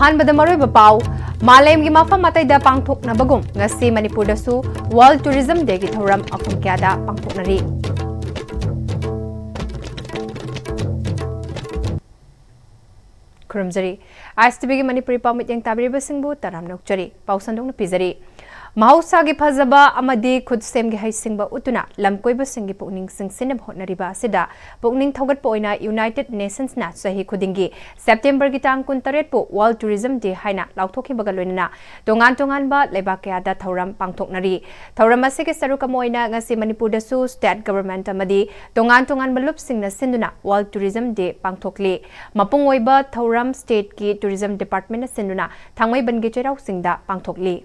अहानबद मरोइब पाउ मालेमगी मफम अतैदा पांगथोकनबगुम ngasi Manipurdasu World Tourism Day gi thoram afum kyada pangthoknari Kurumjari Istv gi Manipuri pamit yang tabiriba singbu taram nokchari pausandong na pizari Mahausa gi phajaba amadi khud sem gi haisingba utuna lamkoiba singi pukning singsinab hotnariba asida pukning thogat poina United Nations na sahi khudingi September gi tang 28 pu World Tourism Day haina lauthokhi bagaloina tongan ba lebakya da thoram pangthoknari thoram asige saruka moina ngasi Manipur da su state government amadi tongan malup singna sinduna World Tourism Day pangthokli mapung oiba thoram state ki tourism department na sinduna thangmai bangi cherau singda pangthokli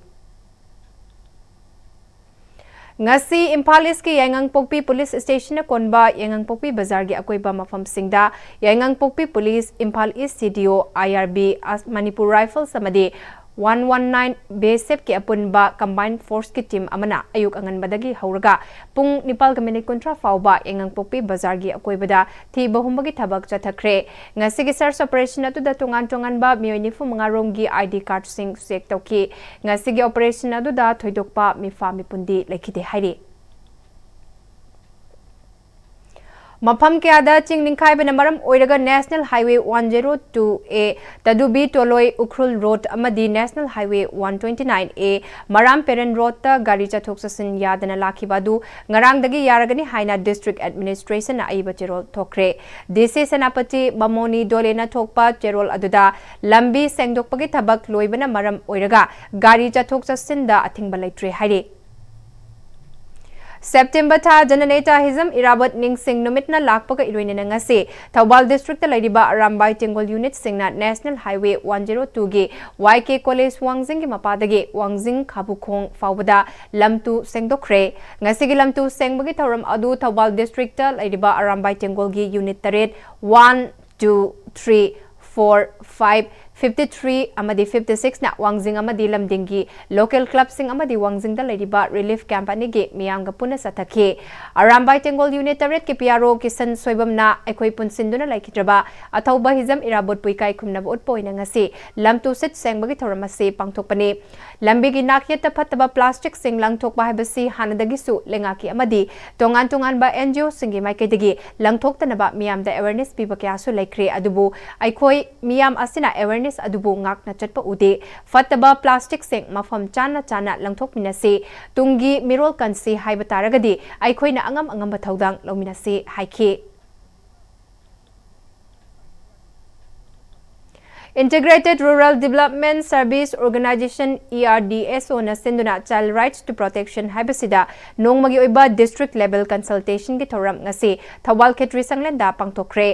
ngasi Imphal East ki Yangang Pokpi Police Station na konba Yangang Pokpi Bazar gi akoiba mafam singda Yangang Pokpi Police Imphal East CDO IRB Manipur Rifles amadi 119 BSF ki apunba combined force ki team amana ayuk angan badagi hauraga pung nipal ka minute kontra fauba Yangang Pokpi Bazar gi akoibada thi bahumbagi thabak chathakre ngasi gi search operation atu da tongan ba miyonifu mangarong gi ID card sing check tauki ngasi gi operation atu da thoidokpa mifa mipundi lekhide hairi Mafam kyada ching ningkhai bana maram oiraga National Highway 102A Tadubi Toloi Ukhrul Road amadi National Highway 129A Maram Peren Road ta gari chathok sasin yadana lakhibadu ngarangdagi yaragani haina District Administration na aiba cherol thokre DC Senapati Mamoni Dolena thokpa cherol aduda lambi sengdokpagi thabak loibana maram oiraga gari chathok sasin da athingba leitre haire September tha Jananeta Hizam Irabat Ning Sing Numitna Lakpaka Iloinina ngasi Thawbal District Laidiba Arambai Tengol Unit Singna National Highway 102 gi YK College Wangzing gi mapadagi Wangzing Khabukhong Fawbada Lamtu Sengdokre ngasi gi Lamtu Sengbagi Thawram adu Thawbal District Laidiba Arambai Tengol gi Unit Taret 1 2 3 4 5 53 amadi 56 na Wangzing amadi lamdingi local club sing amadi Wangzing da ladiba relief camp ani ge miyamga puna sathakhe Arambai Tengol unit taret ke PRO kisan soibam na ekhoi punsinduna laikhitraba athauba hizam irabot puikai khumna bot poina ngasi lamtu sit sengbagi thoramase pangthokpani lambi gi nakyeta phataba plastic sing langthokba habasi hanadagi su lengaki amadi tongan ba NGO singi maikaidagi langthoktanaba miyamda awareness piba kya su laikre adubu aikhoi miyam asina awareness adubu ngakna chatpa ude fataba plastic seng mafam chana langthok minase tungi mirol kansi haiba taragadi aikhoina angam bathaudang lominase haikhe Integrated Rural Development Service Organization ERDSO na sinduna Child Rights to Protection haibasida nongmagi oiba district level consultation gi thoram ngasi Thawal Khetri Sanglenda pangtokre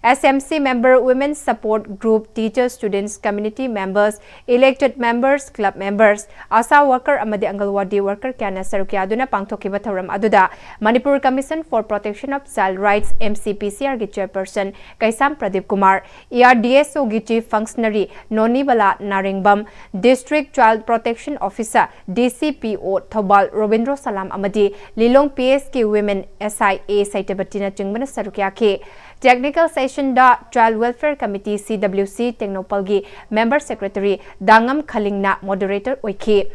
SMC member women support group teachers students community members elected members club members asa worker amadi angalwadi worker kyana sarukya aduna pangthokiba thoram aduda Manipur Commission for Protection of Child Rights MCPCR gi chairperson Kaisam Pradeep Kumar ERDSO gi chief functionary Nonibala Naringbam District Child Protection Officer DCPO Thobal Robindro Salam amadi Lilong PSK Women SIA Saitabatina Chungbana Sarukya ke Technical Session da Child Welfare Committee CWC Technopalgi Member Secretary Dangam Khalingna Moderator Oike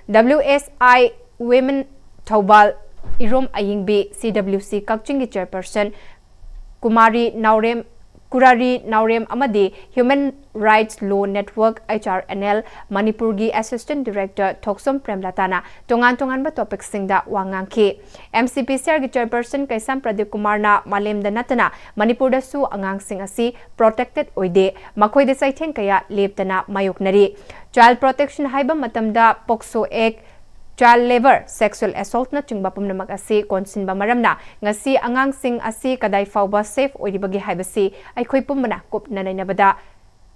WSI Women Thobal Irom Ayingbi CWC Kakchingi Chairperson Kurari Naurem Amadi Human Rights Law Network HRNL Manipurgi Assistant Director Thoksom Premlatana tongan ba topic singda wangangki MCPCR gi chairperson Kaisam Pradeep Kumar na malemda natana Manipur da su angang sing asi protected oide makoi de saitheng kaya leptana mayoknari Child Protection haiba matamda POCSO Act Child labor, sexual assault na chungba pumnamak asi konsin ba maramna ngasi angang sing asi kadai fauba safe oiribagi haibasi aikhoi pumana kop nanai nabada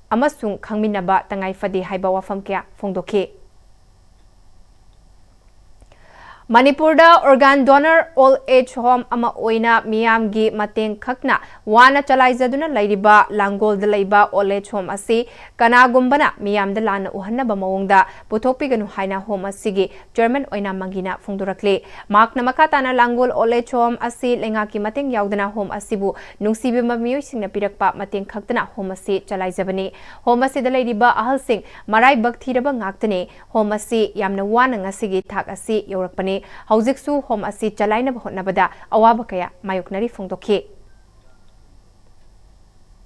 amasung khangminaba tangai fadi haiba wafam kya phongdokhe Manipurda organ donor old age home ama oina miyamgi mateng khakna wana chalaizaduna lairiba langol da laiba old age home asi kanagumbana miyamda lana uhannaba mawongda puthokpiganu haina home asigi German oina mangina phungdurakle makna makatana langol old age home asi lengaki mateng yaudana home asibu nungsibima miyoi singna pirakpa mateng khaktana home asi chalaizabani home asi da lairiba ahal sing marai bakthiraba ngaktane home asi yamna wana ngasigi thak asi yorakpani Hauziksu home asi chalaina hotnabada awaba kaya mayoknari phongdokhi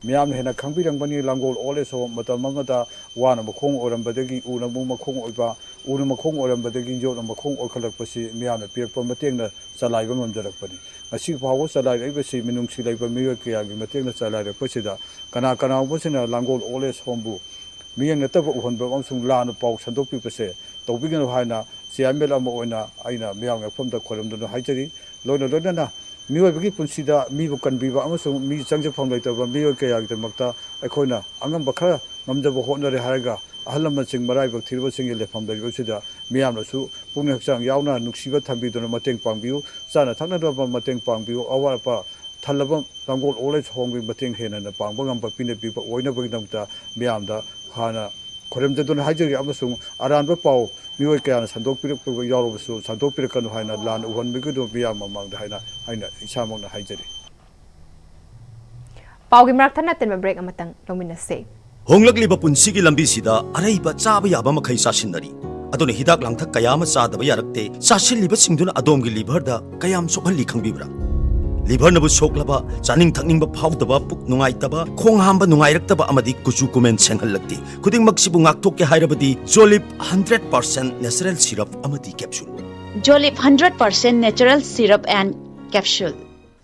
Miam hena khangpirang bani langol ole so matamangata wana makhong orambadagi una makhong oiba una makhong orambadagi jo makhong orkhalakpasi miam na pirakpa matengna chalaiba ngamjarakpani asi phawo chalai aibasi minungsi laiba miyo kya gi matengna chalai rakpasida kana kana obosina langol ole sombu miyang nataba uhonba amsung lana pau sandokpi pase tawbigano haina Siamel ama oina aina miam ngaphamda khoramduna haijari loina miyoibagi punsida mibu kanbiba amasung mi changjafam laitaba miyo kayagdamakta aikhoina angamba khara ngamjaba hotnare haraga ahalamaching marai bakthirba singi lefam daribasida miyamnasu pungni hakchang yauna nuksiba thambiduna mateng pangbiu chana thaknadaba mateng pangbiu awapa thalaba langol olej hongbi mateng hena na pangba ngamba pine biba oina bagdamta miyamda khana khoramjaduna haijari amasung aranba pau mioi kaya sandok pirak yarobasu sandok pirakanu haina lan uhonbigudu miyam mamangda haina isamangna haijari Paugi maraktana tenma break amatang lominase Honglakliba punsigi lambisida araiba chaba yaba makhai sasinari aduna hidak langthak kayama chadaba yarakte sasilliba singduna adomgi liverda kayam sokhalli khangbibra liver nabu soklaba chaning thakningba phawdaba puk nungaitaba khong hamba nungairaktaba amadi kuchu kumen senghallakti khuding maksibu ngakthokke hairabadi Jolip 100% natural syrup amadi capsule Jolip 100% natural syrup and capsule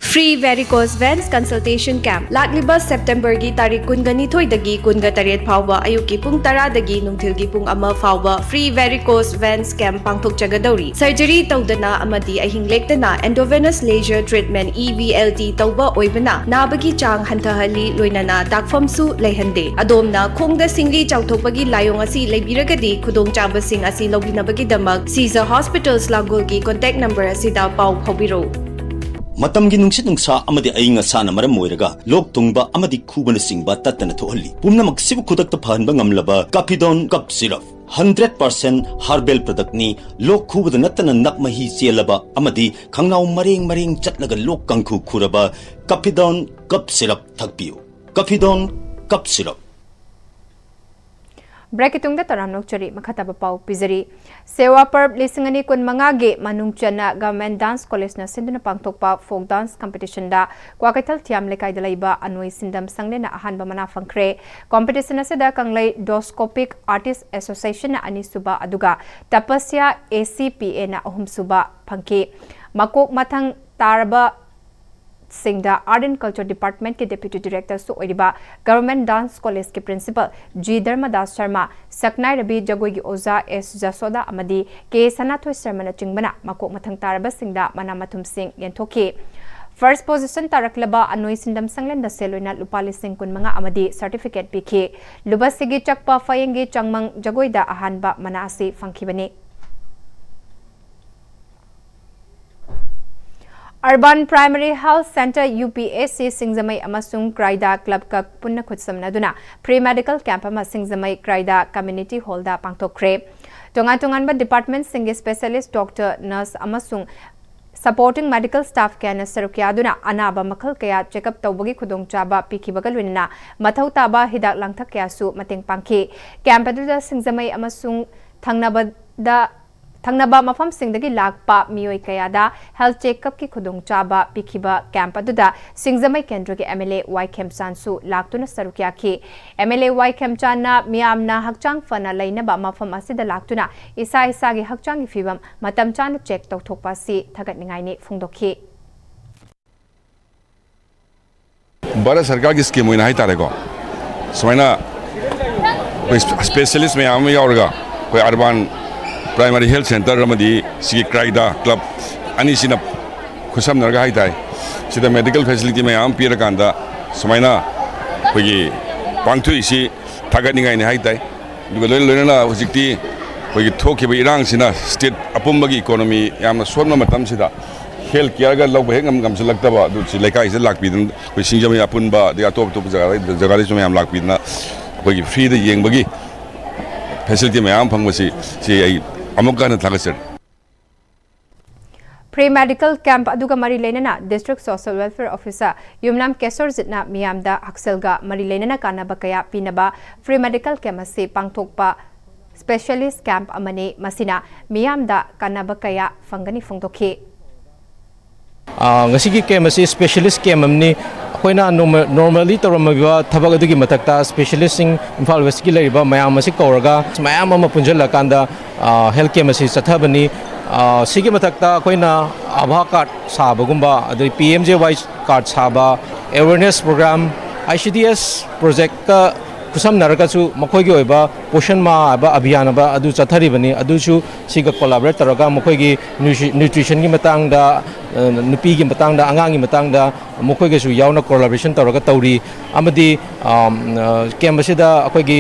Free varicose veins consultation camp Lakliba September gi tarik kungani thoi dagi kunga taret phawba ayuki pung tara dagi nungthil gi pung ama phawba free varicose veins camp pangthok chagadauri surgery tawdana amadi ahing lektana endovenous laser treatment EVLT tawba oibana nabagi chang hantahali loinana dakfam su leihande adomna khongda singli chawthokpagi layong asi leibiragadi khudong chabasing asi lobinabagi damak Caesar Hospitals Langol gi contact number asida pau phobiro Matamgi nungsit nungsa amadi ainga sana maram moiraga lok tungba amadi khubana singba tatana thohalli pumnamak sibu khudakta phanba ngamlaba Capidon cup syrup 100% herbal product ni lok khubada natana nakmahi chelaba amadi khangnaw maring chatlaga lok kangkhu khuraba Capidon cup syrup thakpiu Capidon cup syrup Braketung da taram nokchari makhataba pau pizari Sewa Perb lisingani kun mangage manungchana government dance college na sinduna pangtokpa folk dance competition da kwakaithal thiam lekai da laiba anoi sindam sangne na ahanba mana fangkre competition asida kanglai Doscopic Artist Association na ani suba aduga Tapasya ACPA na ahum suba phangki makok mathang tarba Singda Art and Culture Department के Deputy Director सो ओरिबा Government Dance College के Principal G Dharmadas Sharma Saknai Rabi Jagoi की ओजा S Jasoda अमदी के सनाथोई शर्मा न चिंगबना मकोक मथंग तारबा सिंगदा मना मथुम सिंग यंथोके First position taraklaba anoi sindam sanglen da seloina lupali sing kun manga amadi certificate pikhe luba sigi chakpa fayenge changmang jagoi da ahanba mana ase fangkhibani Urban Primary Health Center UPSC Singzamai amasung Kraida Club ka punna khutsamnaduna pre-medical camp ama Singzamai Kraida Community Hall da pangthokre tongan ba department singe specialist doctor nurse amasung supporting medical staff kana sarukyaduna anaba makhal kaya checkup tawbagi khudongchaba pikhibagalwinna mathau taba hidak langthak kya su mateng pangkhi camp adu Singzamai amasung Thangnaba mafam singdagi lakpa miyoi kayada health checkup ki khudong chaba pikhiba camp aduda Singzamai kendra ke MLA Y Khemchan su laktuna sarukya ki MLA Y Khemchan na miyamna hakchang fana lainaba mafam asida laktuna isa gi hakchang gi fibam matam chan check tawthokpa si thagat ningai ni phungdokhi Bharat Sarkar ki scheme hoina hai tare ko soina specialist mein am yaurga koi urban Primary Health Center ramadi sigi Kraida Club ani sina khusam narga hai tai sida medical facility mein am pira kanda sumaina kogi pangthu isi thagat ningai ni hai tai duga loina hojikti ꯑꯩꯈꯣꯏꯒꯤ ꯊꯣꯛꯈꯤꯕ ꯏꯔꯥꯡꯁꯤꯅ state ꯑꯄꯨꯟꯕꯒꯤ economy ꯌꯥꯝꯅ ꯁꯣꯟꯕ ꯃꯇꯝꯁꯤꯗ health ꯀꯤꯌꯔꯒ ꯂꯧꯕ ꯍꯦꯛ ꯉꯝꯁꯤꯜꯂꯛꯇꯕ ꯑꯗꯨ ꯁꯤ ꯂꯩꯀꯥꯏꯁꯤꯗ ꯂꯥꯛꯄꯤꯗꯅ ꯑꯩꯈꯣꯏ ꯁꯤꯡꯖꯃꯩ ꯑꯄꯨꯟꯕ ꯑꯗꯩ ꯑꯇꯣꯞ ꯑꯇꯣꯞꯄ ꯖꯒꯥꯗꯁꯨ ꯃꯌꯥꯝ ꯂꯥꯛꯄꯤꯗꯅ ꯑꯩꯈꯣꯏꯒꯤ ꯐ꯭ꯔꯤꯗ ꯌꯦꯡꯕꯒꯤ ꯐꯦꯁꯤलिꯇꯤ ꯃꯌꯥꯝ ꯐꯪꯕꯁꯤ ꯑꯩ ꯑꯃꯨꯛꯀ ꯍꯟꯅ ꯊꯥꯒꯠꯆꯔꯤ Pre medical camp aduga mari lenana district social welfare officer Yumnam Kesorjitna miyamda Akselga mari lenana kanaba kaya pinaba free medical camp ase pangthokpa specialist camp amane masina miyamda kanaba kaya fangani phongdokhi ngasigi camp ase specialist camp amni akoina normally tawramabiba thabak adugi matakta specialist sing Imphal West ki leriba mayam ase kauraga mayam ama punjala kanda health camp ase chathabani sigi matakta akoina Abha card sabagumba adai Pm-Istv card saba awareness program ICDS project ka kusam narakasu makhoi gi oiba portion ma aba abhiyan ba adu chatharibani adu chu siga collaborate taraga makhoi gi nutrition gi matang da nupi gi matang da angang gi matang da makhoi gi su yauna collaboration taraga tawri amadi campus da akhoi gi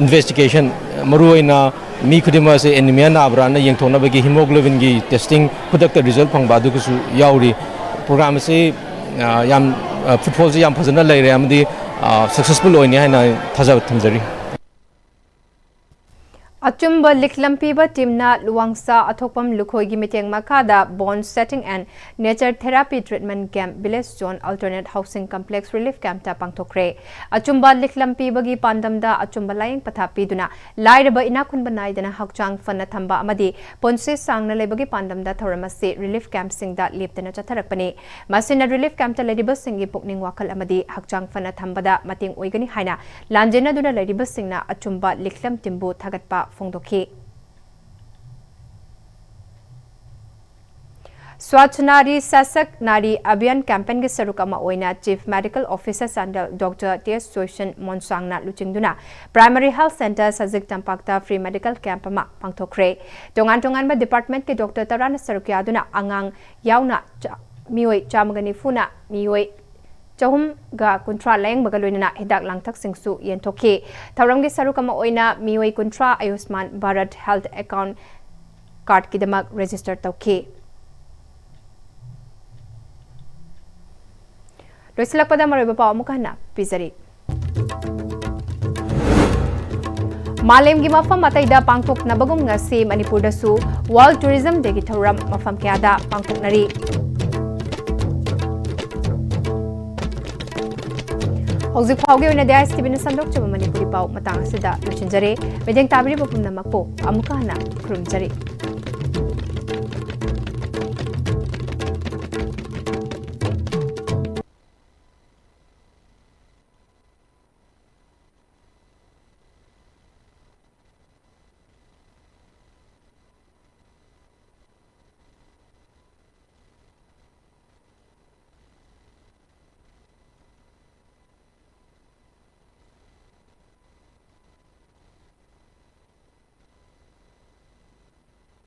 investigation maruina mi khudima se anemia na abrana yengthona bagi hemoglobin gi testing product result phangba du ku su yauri program se yam football se yam phajana leire amadi successful oini haina thajab thamjari Achumba Liklampiba Timna Luangsa Athopam Lukhoigi Miteng Makada Bond Setting and Nature Therapy Treatment Camp Village Zone Alternate Housing Complex Relief Camp Ta Pangthokre Achumba Liklampiba gi Pandamda Achumba Laying Pathapiduna Lairaba Inakunba Naidana Hakchang Fana Thamba Amadi Ponse Sangna Lebagi Pandamda Thoramasi Relief Camp Singda Liptana Chatharakpani Masina Relief Camp Ta Ladiba Singi Pukning Wakal Amadi Hakchang Fana Thambada Mating Oigani Haina Lanjena Duna Ladiba Singna Achumba Liklam Timbu Thagatpa Fongdokhi Swachh Nari Sasak Nari Abhiyan campaign ge sarukama oina Chief Medical Officer Sandal Dr. T.S. Soishan Monsangna Luchingduna Primary Health Center Sajik Tampakta Free Medical Camp ma pangthokre tongan ba department ke Dr. Tarana Sarukyaduna angang yauna mioi chamagani funa mioi Chahum ga kuntra layang bagaloina hidak langthak singsu yenthokhi thauramgi sarukama oina mioi kuntra Ayushman Bharat Health Account Card kidamak register tawkhi Loisilakpada maroiba paw mukana pizari Malem gi mafam ataida pangthok nabagum ngasi Manipur dasu World Tourism Day gi thauram mafam kyada pangthoknari Hojik phauge oina dai Stephen Sandok chaba Manipuri pau matang asida luchinjare medeng tabri bapum namakpo amuka hana khurumjare